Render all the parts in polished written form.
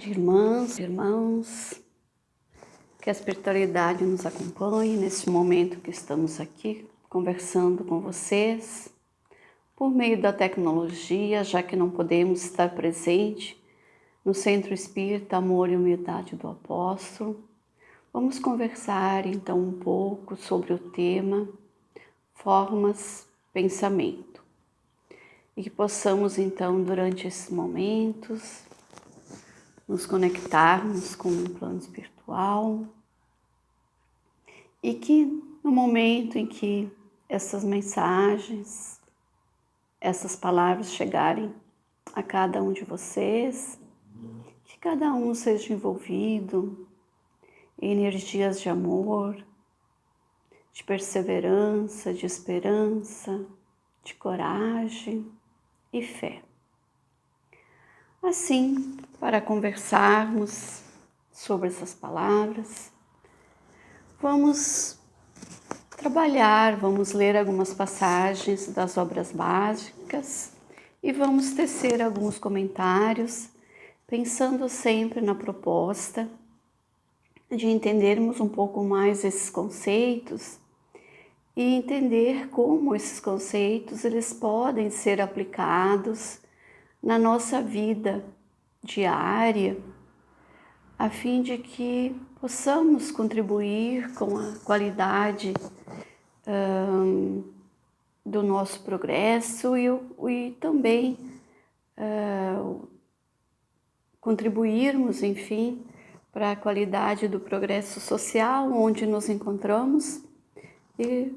tarde, irmãs, irmãos. Que a espiritualidade nos acompanhe nesse momento que estamos aqui conversando com vocês por meio da tecnologia, já que não podemos estar presente no Centro Espírita Amor e Humildade do Apóstolo. Vamos conversar então um pouco sobre o tema Formas, Pensamento. E que possamos então, durante esses momentos, nos conectarmos com o plano espiritual e que no momento em que essas mensagens, essas palavras chegarem a cada um de vocês, que cada um seja envolvido em energias de amor, de perseverança, de esperança, de coragem e fé. Assim, para conversarmos sobre essas palavras, vamos trabalhar, vamos ler algumas passagens das obras básicas e vamos tecer alguns comentários, pensando sempre na proposta de entendermos um pouco mais esses conceitos e entender como esses conceitos eles podem ser aplicados na nossa vida diária, a fim de que possamos contribuir com a qualidade do nosso progresso e também contribuirmos, enfim, para a qualidade do progresso social onde nos encontramos e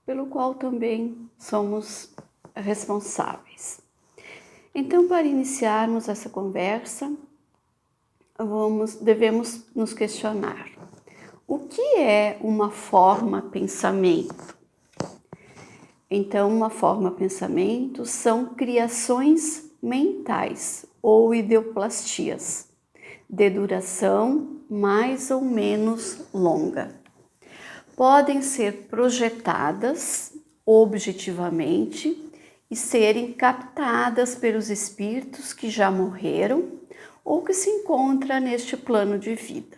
pelo qual também somos responsáveis. Então, para iniciarmos essa conversa, devemos nos questionar: o que é uma forma pensamento? Então, uma forma pensamento são criações mentais ou ideoplastias, de duração mais ou menos longa. Podem ser projetadas objetivamente e serem captadas pelos espíritos que já morreram ou que se encontram neste plano de vida.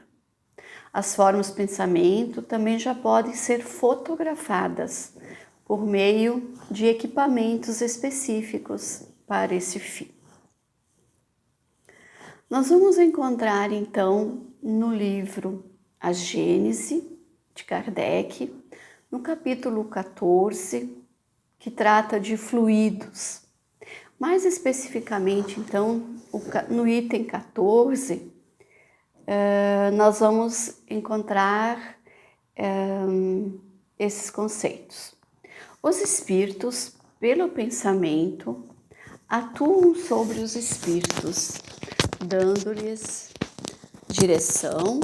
As formas de pensamento também já podem ser fotografadas por meio de equipamentos específicos para esse fim. Nós vamos encontrar então no livro A Gênese, de Kardec, no capítulo 14, que trata de fluidos. Mais especificamente, então, no item 14, nós vamos encontrar esses conceitos. Os espíritos, pelo pensamento, atuam sobre os espíritos, dando-lhes direção,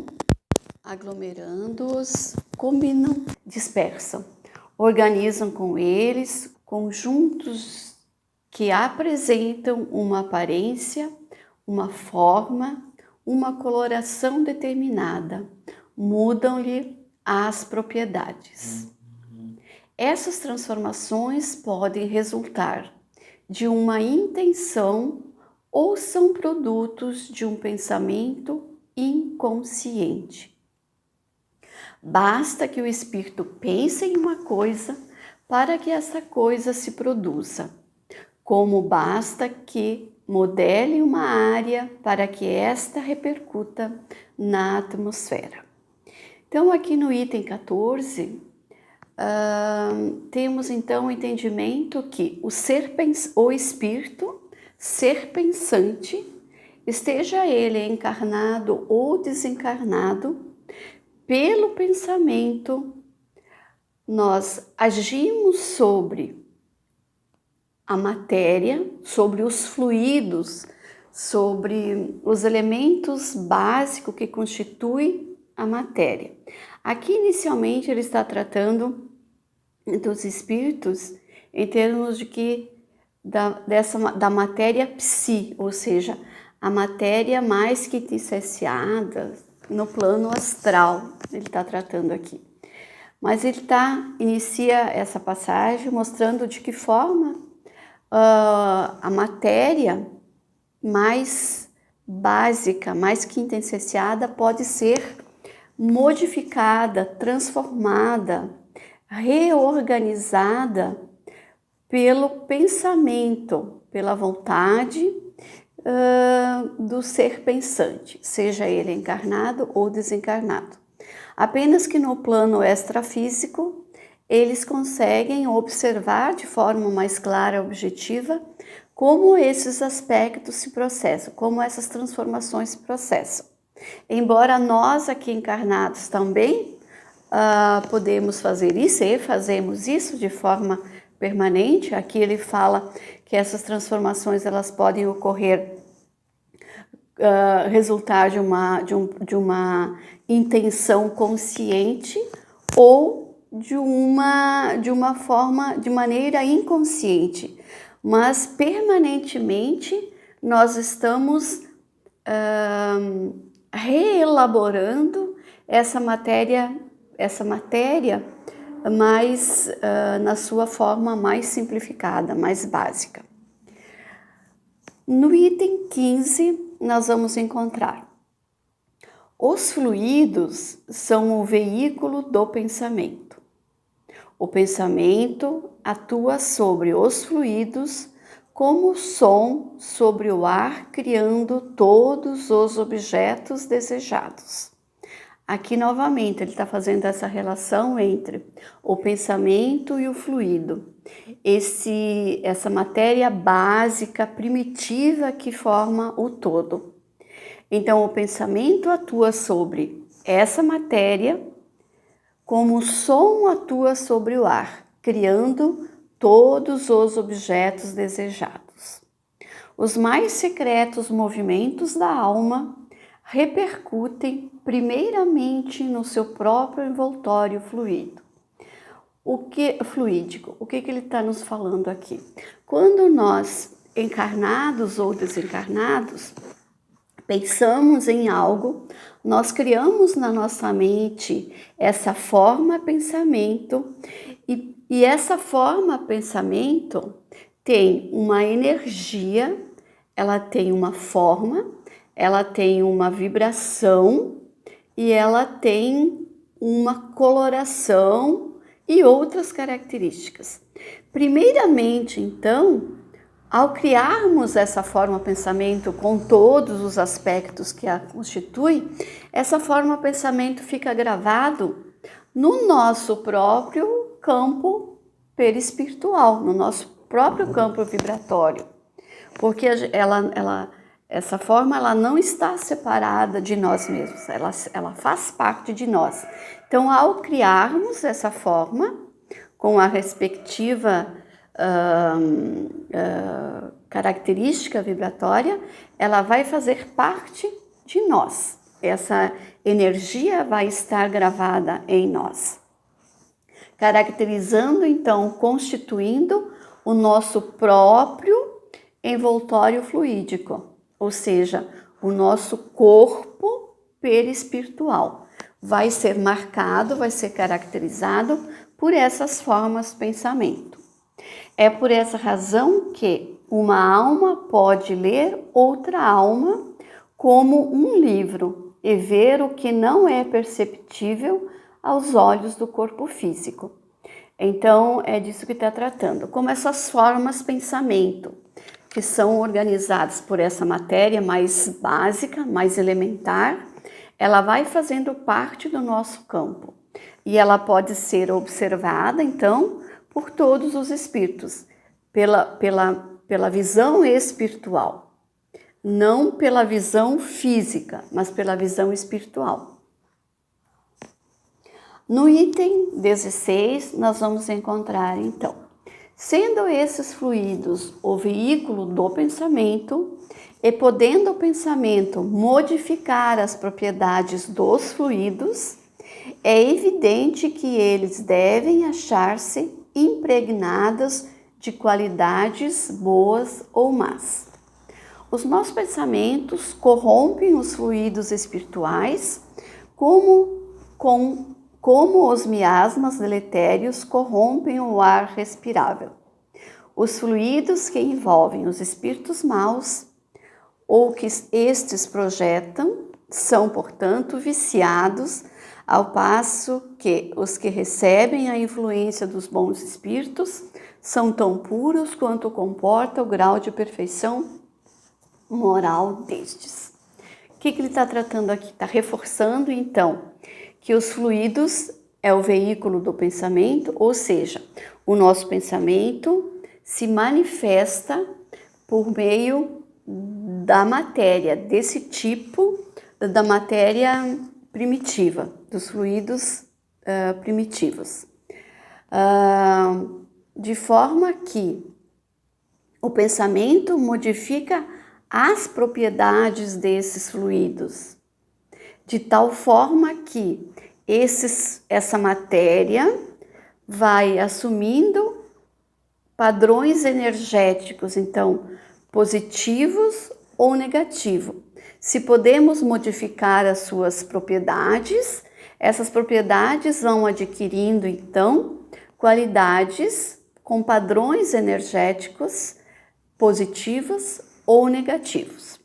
aglomerando-os, combinam, dispersam, organizam com eles conjuntos que apresentam uma aparência, uma forma, uma coloração determinada, mudam-lhe as propriedades. Essas transformações podem resultar de uma intenção ou são produtos de um pensamento inconsciente. Basta que o espírito pense em uma coisa para que essa coisa se produza, como basta que modele uma área para que esta repercuta na atmosfera. Então, aqui no item 14, temos então o entendimento que o espírito, ser pensante, esteja ele encarnado ou desencarnado, pelo pensamento, nós agimos sobre a matéria, sobre os fluidos, sobre os elementos básicos que constituem a matéria. Aqui, inicialmente, ele está tratando dos espíritos em termos de que da matéria psi, ou seja, a matéria mais quintessenciada no plano astral, ele está tratando aqui. Mas ele inicia essa passagem mostrando de que forma a matéria mais básica, mais quintessenciada, pode ser modificada, transformada, reorganizada pelo pensamento, pela vontade do ser pensante, seja ele encarnado ou desencarnado. Apenas que no plano extrafísico, eles conseguem observar de forma mais clara e objetiva como esses aspectos se processam, como essas transformações se processam. Embora nós aqui encarnados também podemos fazer isso e fazemos isso de forma permanente. Aqui ele fala que essas transformações elas podem ocorrer, resultar de uma intenção consciente ou de maneira inconsciente, mas permanentemente nós estamos reelaborando essa matéria mais na sua forma mais simplificada, mais básica. No item 15, nós vamos encontrar: os fluidos são o veículo do pensamento. O pensamento atua sobre os fluidos como o som sobre o ar, criando todos os objetos desejados. Aqui, novamente, ele está fazendo essa relação entre o pensamento e o fluido. Essa matéria básica, primitiva, que forma o todo. Então, o pensamento atua sobre essa matéria, como o som atua sobre o ar, criando todos os objetos desejados. Os mais secretos movimentos da alma repercutem primeiramente no seu próprio envoltório fluídico. O que ele está nos falando aqui? Quando nós, encarnados ou desencarnados, pensamos em algo, nós criamos na nossa mente essa forma pensamento, e essa forma pensamento tem uma energia, ela tem uma forma, ela tem uma vibração e ela tem uma coloração e outras características. Primeiramente, então, ao criarmos essa forma pensamento com todos os aspectos que a constituem, essa forma pensamento fica gravado no nosso próprio campo perispiritual, no nosso próprio campo vibratório, porque essa forma ela não está separada de nós mesmos, ela faz parte de nós. Então, ao criarmos essa forma com a respectiva característica vibratória, ela vai fazer parte de nós. Essa energia vai estar gravada em nós, caracterizando, então, constituindo o nosso próprio envoltório fluídico, ou seja, o nosso corpo perispiritual. Vai ser marcado, vai ser caracterizado por essas formas de pensamento. É por essa razão que uma alma pode ler outra alma como um livro e ver o que não é perceptível aos olhos do corpo físico. Então, é disso que está tratando. Como essas formas de pensamento, que são organizadas por essa matéria mais básica, mais elementar, ela vai fazendo parte do nosso campo. E ela pode ser observada, então, por todos os espíritos, pela visão espiritual. Não pela visão física, mas pela visão espiritual. No item 16, nós vamos encontrar, então, sendo esses fluidos o veículo do pensamento e podendo o pensamento modificar as propriedades dos fluidos, é evidente que eles devem achar-se impregnados de qualidades boas ou más. Os nossos pensamentos corrompem os fluidos espirituais, como os miasmas deletérios corrompem o ar respirável. Os fluidos que envolvem os espíritos maus ou que estes projetam são, portanto, viciados, ao passo que os que recebem a influência dos bons espíritos são tão puros quanto comporta o grau de perfeição moral destes. O que ele está tratando aqui? Está reforçando, então, que os fluidos é o veículo do pensamento, ou seja, o nosso pensamento se manifesta por meio da matéria, desse tipo, da matéria primitiva, dos fluidos primitivos. De forma que o pensamento modifica as propriedades desses fluidos, de tal forma que essa matéria vai assumindo padrões energéticos, então, positivos ou negativos. Se podemos modificar as suas propriedades, essas propriedades vão adquirindo, então, qualidades com padrões energéticos positivos ou negativos.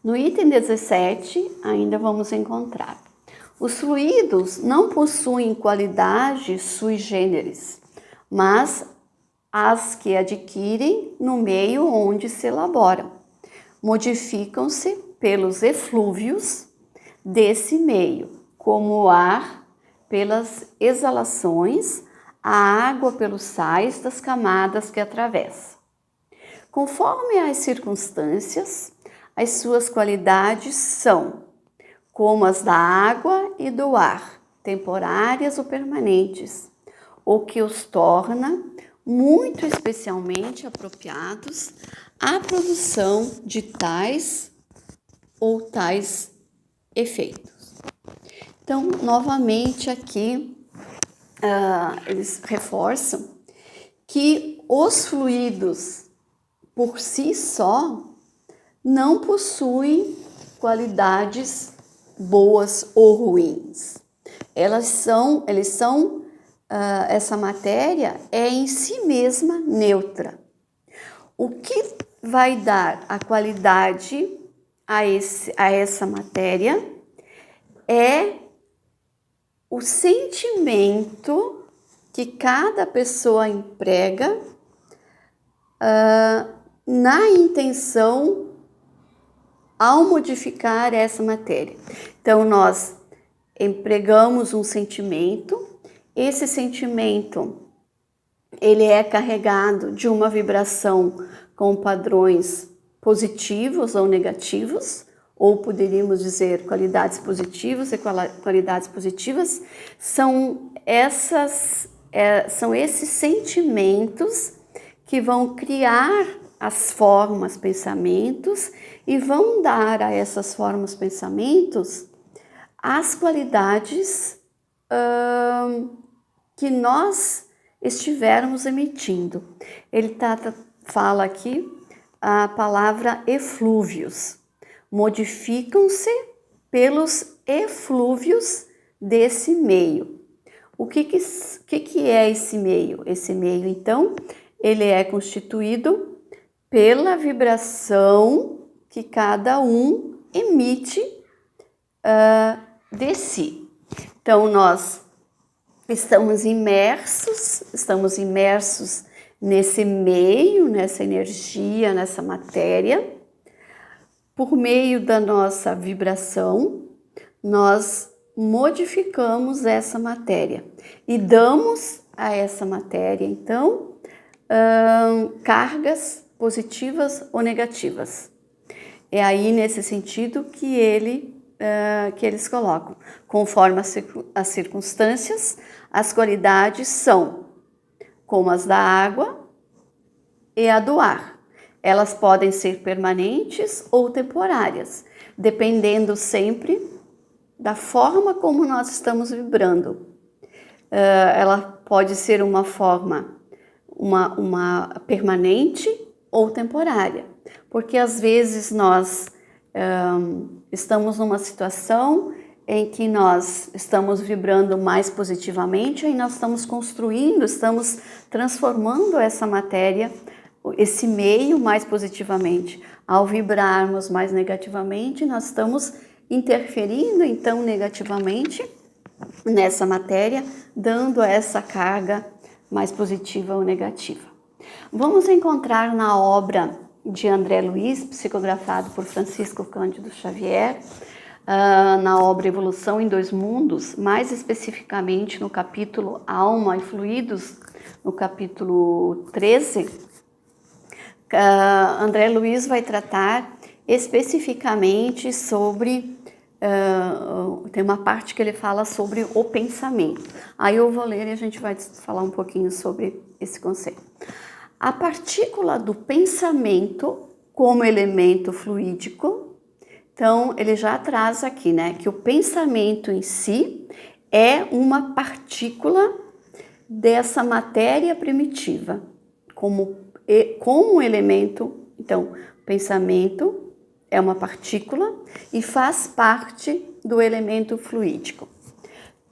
No item 17, ainda vamos encontrar: os fluidos não possuem qualidades sui generis, mas as que adquirem no meio onde se elaboram. Modificam-se pelos eflúvios desse meio, como o ar pelas exalações, a água pelos sais das camadas que atravessa. Conforme as circunstâncias, as suas qualidades são, como as da água e do ar, temporárias ou permanentes, o que os torna muito especialmente apropriados à produção de tais ou tais efeitos. Então, novamente aqui, eles reforçam que os fluidos por si só não possuem qualidades boas ou ruins. Essa matéria é em si mesma neutra. O que vai dar a qualidade a essa matéria é o sentimento que cada pessoa emprega na intenção ao modificar essa matéria. Então, nós empregamos um sentimento, esse sentimento ele é carregado de uma vibração com padrões positivos ou negativos, ou poderíamos dizer qualidades positivas e qualidades positivas, são esses sentimentos que vão criar as formas, pensamentos, e vão dar a essas formas, pensamentos, as qualidades que nós estivermos emitindo. Ele fala aqui a palavra eflúvios. Modificam-se pelos eflúvios desse meio. O que é esse meio? Esse meio, então, ele é constituído pela vibração que cada um emite de si. Então, nós estamos imersos nesse meio, nessa energia, nessa matéria. Por meio da nossa vibração, nós modificamos essa matéria e damos a essa matéria, então, cargas positivas ou negativas. É aí nesse sentido que eles colocam. Conforme as circunstâncias, as qualidades são como as da água e a do ar. Elas podem ser permanentes ou temporárias, dependendo sempre da forma como nós estamos vibrando. Ela pode ser uma forma uma permanente ou temporária, porque às vezes nós estamos numa situação em que nós estamos vibrando mais positivamente e nós estamos construindo, estamos transformando essa matéria esse meio mais positivamente. Ao vibrarmos mais negativamente, nós estamos interferindo então negativamente nessa matéria, dando essa carga mais positiva ou negativa. Vamos encontrar na obra de André Luiz, psicografado por Francisco Cândido Xavier, na obra Evolução em Dois Mundos, mais especificamente no capítulo Alma e Fluidos, no capítulo 13, André Luiz vai tratar especificamente sobre, tem uma parte que ele fala sobre o pensamento. Aí eu vou ler e a gente vai falar um pouquinho sobre esse conceito. A partícula do pensamento como elemento fluídico, então ele já traz aqui, né, que o pensamento em si é uma partícula dessa matéria primitiva, como elemento. Então, pensamento é uma partícula e faz parte do elemento fluídico.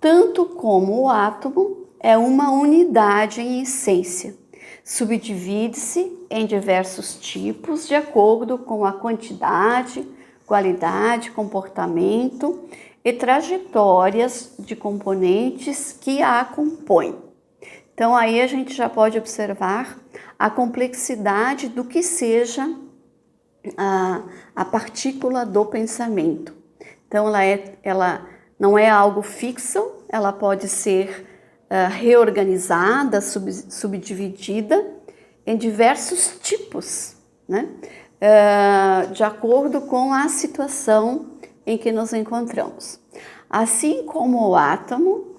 Tanto como o átomo é uma unidade em essência, subdivide-se em diversos tipos de acordo com a quantidade, qualidade, comportamento e trajetórias de componentes que a compõem. Então, aí a gente já pode observar a complexidade do que seja a partícula do pensamento. Então, ela não é algo fixo, ela pode ser reorganizada, subdividida em diversos tipos, né? De acordo com a situação em que nos encontramos. Assim como o átomo,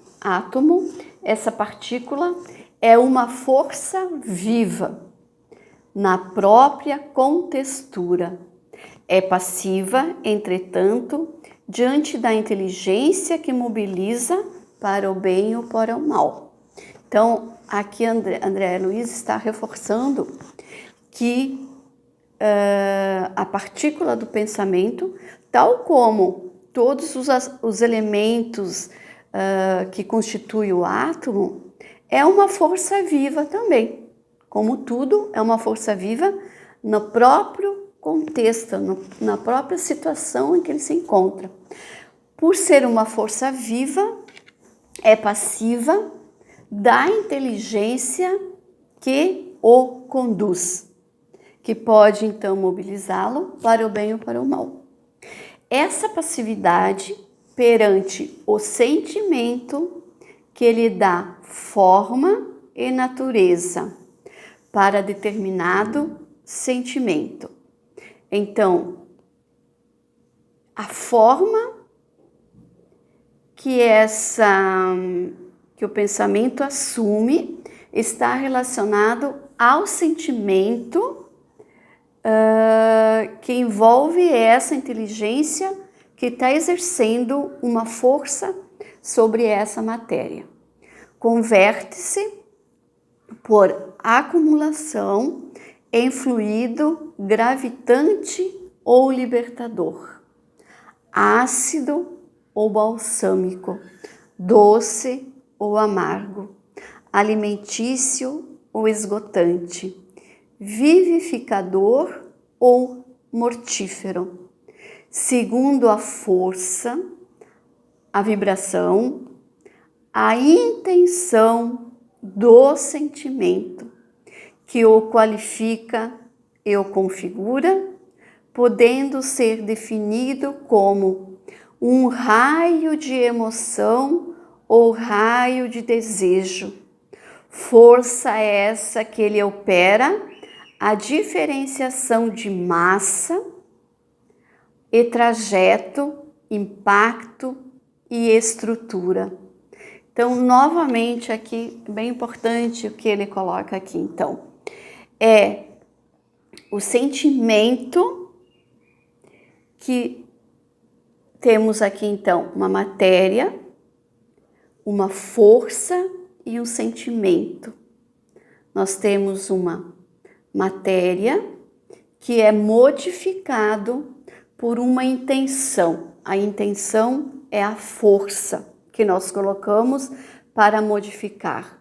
essa partícula é uma força viva na própria contextura. É passiva, entretanto, diante da inteligência que mobiliza para o bem ou para o mal. Então, aqui André Luiz está reforçando que a partícula do pensamento, tal como todos os elementos que constituem o átomo, é uma força viva também. Como tudo, é uma força viva no próprio contexto, na própria situação em que ele se encontra. Por ser uma força viva, é passiva da inteligência que o conduz, que pode então mobilizá-lo para o bem ou para o mal. Essa passividade perante o sentimento que lhe dá forma e natureza para determinado sentimento. Então, a forma que o pensamento assume está relacionado ao sentimento que envolve essa inteligência que está exercendo uma força sobre essa matéria. Converte-se por acumulação em fluido gravitante ou libertador, ácido ou balsâmico, doce ou amargo, alimentício ou esgotante, vivificador ou mortífero, segundo a força, a vibração, a intenção do sentimento que o qualifica e o configura, podendo ser definido como um raio de emoção ou raio de desejo. Força essa que ele opera a diferenciação de massa e trajeto, impacto e estrutura. Então, novamente aqui, bem importante o que ele coloca aqui, então, é o sentimento que temos aqui, então, uma matéria, uma força e um sentimento. Nós temos uma matéria que é modificado por uma intenção. A intenção é a força que nós colocamos para modificar.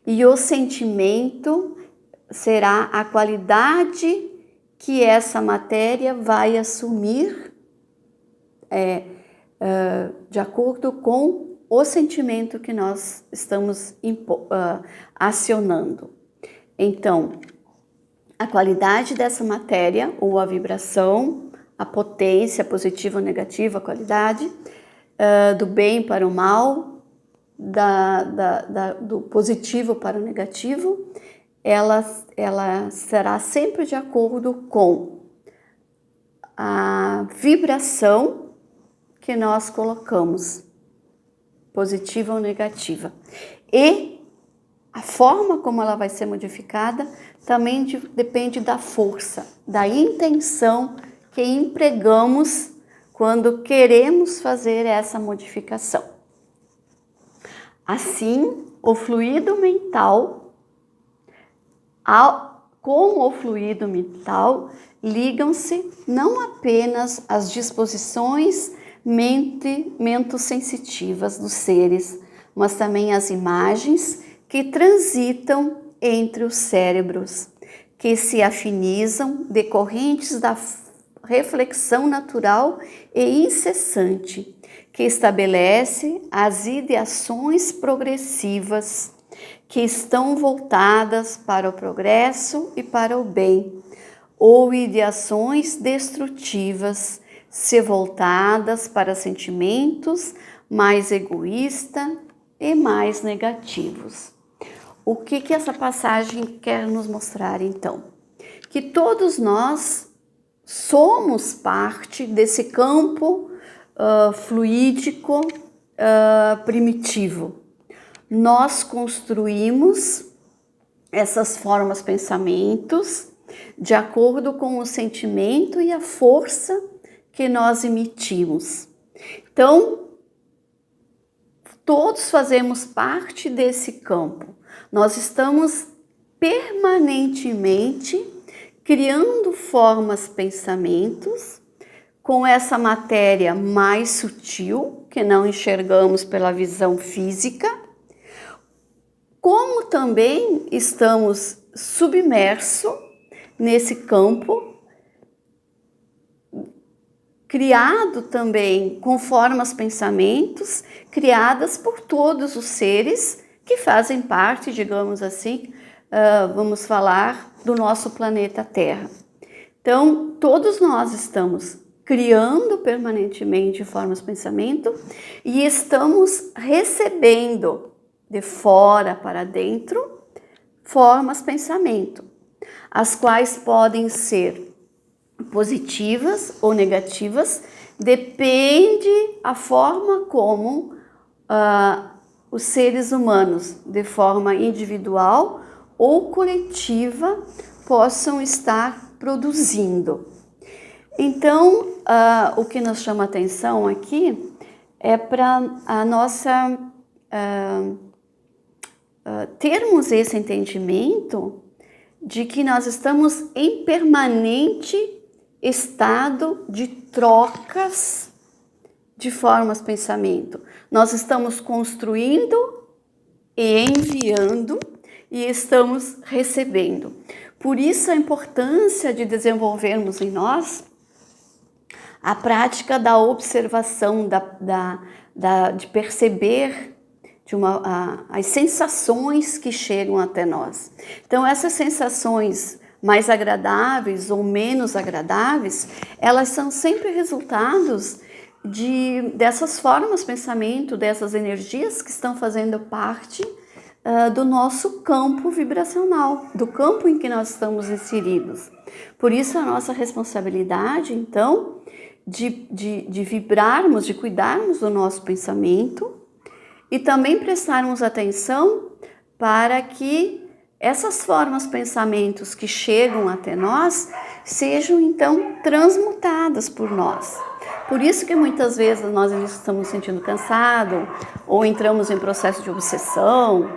E o sentimento será a qualidade que essa matéria vai assumir de acordo com o sentimento que nós estamos acionando. Então, a qualidade dessa matéria, ou a vibração, a potência positiva ou negativa, a qualidade, do bem para o mal, do positivo para o negativo, ela será sempre de acordo com a vibração que nós colocamos, positiva ou negativa. E a forma como ela vai ser modificada também depende da força, da intenção que empregamos quando queremos fazer essa modificação. Assim, o fluido mental, com o fluido mental, ligam-se não apenas as disposições mentosensitivas dos seres, mas também as imagens que transitam entre os cérebros, que se afinizam decorrentes da reflexão natural e incessante, que estabelece as ideações progressivas que estão voltadas para o progresso e para o bem, ou ideações destrutivas, se voltadas para sentimentos mais egoístas e mais negativos. O que essa passagem quer nos mostrar, então? Que todos nós somos parte desse campo fluídico primitivo. Nós construímos essas formas pensamentos de acordo com o sentimento e a força que nós emitimos. Então, todos fazemos parte desse campo. Nós estamos permanentemente criando formas, pensamentos, com essa matéria mais sutil, que não enxergamos pela visão física, como também estamos submersos nesse campo, criado também com formas, pensamentos, criadas por todos os seres que fazem parte, digamos assim, vamos falar do nosso planeta Terra. Então, todos nós estamos criando permanentemente formas, pensamento e estamos recebendo de fora para dentro formas, pensamento, as quais podem ser positivas ou negativas, depende a forma como os seres humanos, de forma individual ou coletiva, possam estar produzindo. Então, o que nos chama atenção aqui é para a nossa termos esse entendimento de que nós estamos em permanente estado de trocas de formas pensamento. Nós estamos construindo e enviando e estamos recebendo. Por isso a importância de desenvolvermos em nós a prática da observação, de perceber as sensações que chegam até nós. Então, essas sensações mais agradáveis ou menos agradáveis, elas são sempre resultados dessas formas de pensamento, dessas energias que estão fazendo parte do nosso campo vibracional, do campo em que nós estamos inseridos. Por isso, a nossa responsabilidade, então, de vibrarmos, de cuidarmos do nosso pensamento e também prestarmos atenção para que essas formas, pensamentos que chegam até nós sejam então transmutadas por nós. Por isso que muitas vezes nós estamos sentindo cansado ou entramos em processo de obsessão,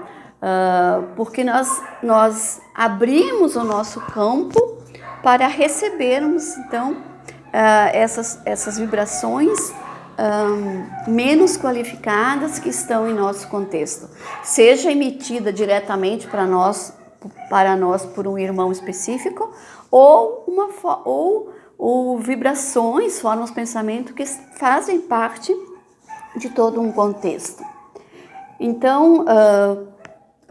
porque nós abrimos o nosso campo para recebermos então essas vibrações menos qualificadas que estão em nosso contexto, seja emitida diretamente para nós para nós por um irmão específico, ou vibrações, formas de pensamento que fazem parte de todo um contexto. Então,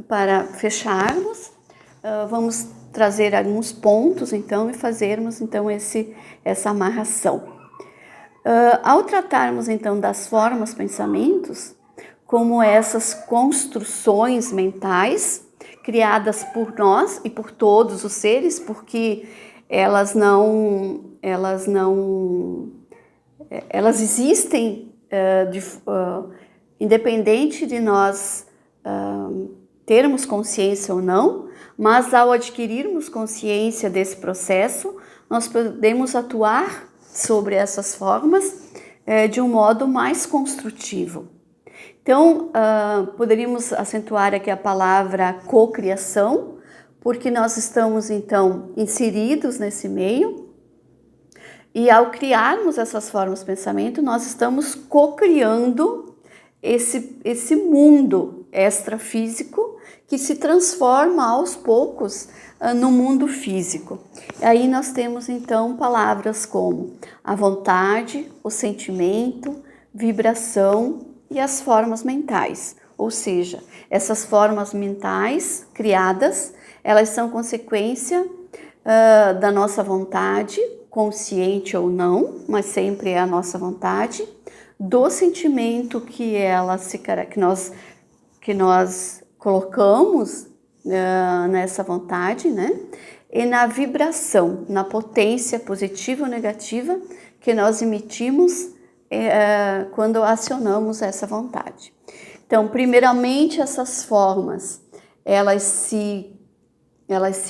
para fecharmos, vamos trazer alguns pontos, então, e fazermos, então, essa amarração. Ao tratarmos, então, das formas, pensamentos, como essas construções mentais criadas por nós e por todos os seres, porque elas existem independente de nós termos consciência ou não, mas ao adquirirmos consciência desse processo, nós podemos atuar sobre essas formas de um modo mais construtivo. Então, poderíamos acentuar aqui a palavra cocriação, porque nós estamos, então, inseridos nesse meio, e ao criarmos essas formas de pensamento, nós estamos cocriando esse mundo extrafísico que se transforma aos poucos no mundo físico. E aí nós temos, então, palavras como a vontade, o sentimento, vibração e as formas mentais. Ou seja, essas formas mentais criadas, elas são consequência da nossa vontade, consciente ou não, mas sempre é a nossa vontade, do sentimento que nós colocamos nessa vontade, né? E na vibração, na potência positiva ou negativa que nós emitimos quando acionamos essa vontade. Então, primeiramente, essas formas, elas se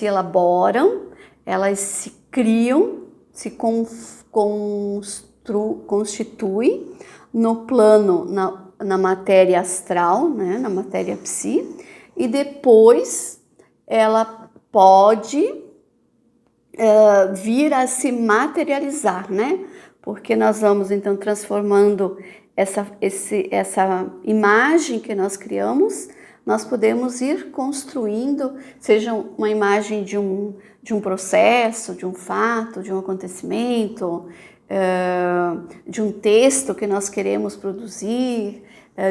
elaboram, elas se criam, se constituem no plano, na matéria astral, né, na matéria psi, e depois ela pode vir a se materializar, né? Porque nós vamos então transformando essa imagem que nós criamos, nós podemos ir construindo, seja uma imagem de um processo, de um fato, de um acontecimento, de um texto que nós queremos produzir,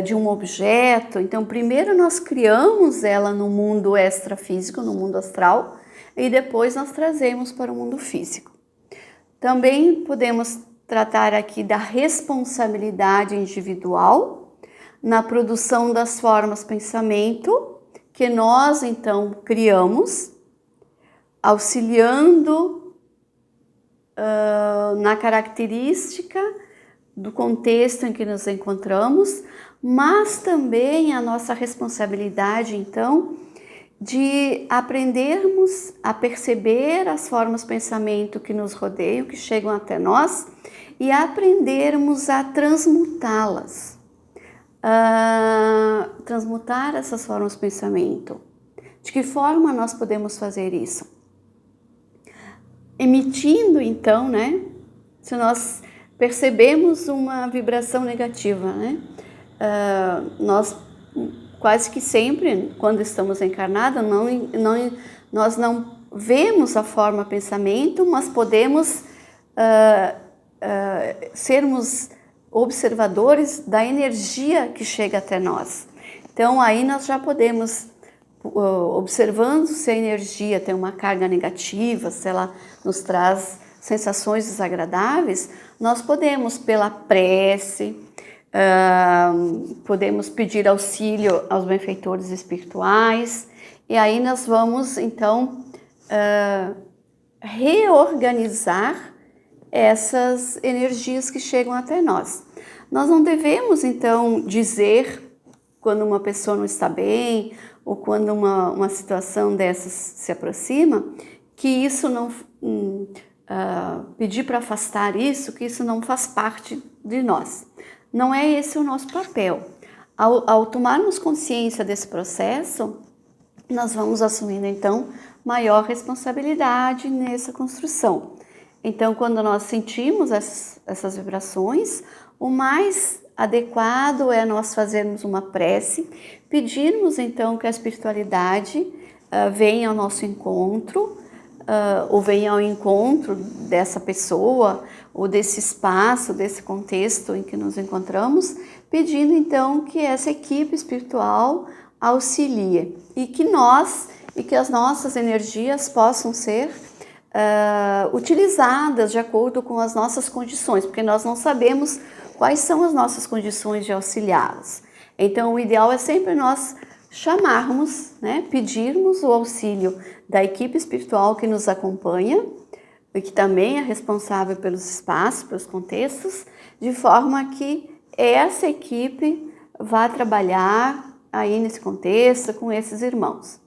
de um objeto. Então, primeiro nós criamos ela no mundo extrafísico, no mundo astral, e depois nós trazemos para o mundo físico. Também podemos tratar aqui da responsabilidade individual na produção das formas pensamento que nós então criamos, auxiliando na característica do contexto em que nos encontramos, mas também a nossa responsabilidade então de aprendermos a perceber as formas de pensamento que nos rodeiam, que chegam até nós, e aprendermos a transmutá-las, transmutar essas formas de pensamento. De que forma nós podemos fazer isso? Emitindo, então, né? Se nós percebemos uma vibração negativa, né? Nós quase que sempre, quando estamos encarnados, nós não vemos a forma pensamento, mas podemos sermos observadores da energia que chega até nós. Então, aí nós já podemos, observando se a energia tem uma carga negativa, se ela nos traz sensações desagradáveis, nós podemos, pela prece, podemos pedir auxílio aos benfeitores espirituais, e aí nós vamos, então, reorganizar essas energias que chegam até nós. Nós não devemos, então, dizer quando uma pessoa não está bem, ou quando uma situação dessas se aproxima, que isso não... pedir para afastar isso, que isso não faz parte de nós. Não é esse o nosso papel. Ao tomarmos consciência desse processo, nós vamos assumindo, então, maior responsabilidade nessa construção. Então, quando nós sentimos essas vibrações, o mais adequado é nós fazermos uma prece, pedirmos, então, que a espiritualidade venha ao nosso encontro, ou venha ao encontro dessa pessoa, ou desse espaço, desse contexto em que nos encontramos, pedindo então que essa equipe espiritual auxilie e que as nossas energias possam ser utilizadas de acordo com as nossas condições, porque nós não sabemos quais são as nossas condições de auxiliá-las. Então, o ideal é sempre nós chamarmos, né, pedirmos o auxílio da equipe espiritual que nos acompanha, e que também é responsável pelos espaços, pelos contextos, de forma que essa equipe vá trabalhar aí nesse contexto com esses irmãos.